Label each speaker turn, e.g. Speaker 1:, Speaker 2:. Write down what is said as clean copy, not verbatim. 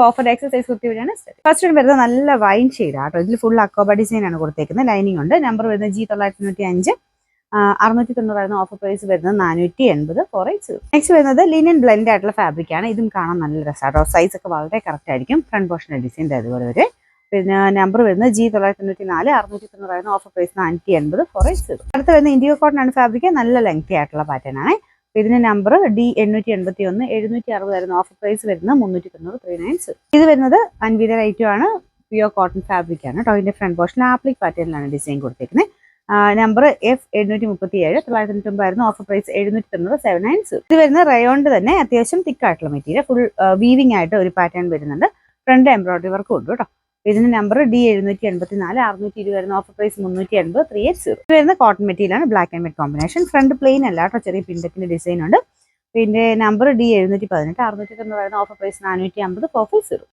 Speaker 1: Offer exercise കുർത്തിയാണ്. First വരുന്നത് നല്ല വൈൻ ഷെയ്ഡാട്ടോ. ഇതിൽ ഫുൾ അക്കോബ ഡിസൈൻ ആണ് കൊടുത്തേക്കുന്നത്. ലൈനിങ് ഉണ്ട്. നമ്പർ വരുന്നത് G995. 690 ഓഫർ പ്രൈസ് വരുന്നത് 480 480. നെക്സ്റ്റ് വരുന്നത് ലിനൻ ബ്ലെൻഡ് ആയിട്ടുള്ള ഫാബ്രിക് ആണ്. ഇതും കാണാൻ നല്ല രസമാട്ടോ. സൈസ് ഒക്കെ വളരെ കറക്റ്റ് ആയിരിക്കും. ഫ്രണ്ട് പോർഷൻ ഡിസൈൻ അതുപോലെ വരെ. പിന്നെ നമ്പർ വരുന്നത് G994. 690 offer price 480 480. അടുത്ത വരുന്ന ഇന്ത്യ കോട്ടൺ ആണ് ഫാബ്രിക്. നല്ല ലെങ്തി ആയിട്ടുള്ള പാറ്റേൺ ആണ്. ഇതിന്റെ നമ്പർ D881. 760 ഓഫർ പ്രൈസ് വരുന്നത് 390 390. ഇത് വരുന്നത് അൻവിത ഐറ്റം ആണ്. പ്യൂർ കോട്ടൺ ഫാബ്രിക് ആണ് കേട്ടോ. ഇതിന്റെ ഫ്രണ്ട് പോർഷൻ ആപ്ലിക് പാറ്റേണിലാണ് ഡിസൈൻ കൊടുത്തേക്കുന്നത്. Number F837. 990 offer price 790 790. ഇത് വരുന്ന റയോണ്ട് തന്നെ അത്യാവശ്യം തിക്കായിട്ടുള്ള മെറ്റീരിയൽ. ഫുൾ വീവിംഗ് ആയിട്ട് ഒരു പാറ്റേൺ വരുന്നുണ്ട്. ഫ്രണ്ട് എംബ്രോയിഡറി വർക്ക് ഉണ്ട് കേട്ടോ. ഇതിന്റെ നമ്പർ D784. 620 offer price 380 380. ഇത് വരുന്ന കോട്ടൺ മെറ്റീരിയൽ ആണ്. Black and white combination. Front plain അല്ല കേട്ടോ. ചെറിയ പിൻഡത്തിന്റെ ഡിസൈൻ ഉണ്ട്. പിന്നെ നമ്പർ D718. 690 offer price 450 450.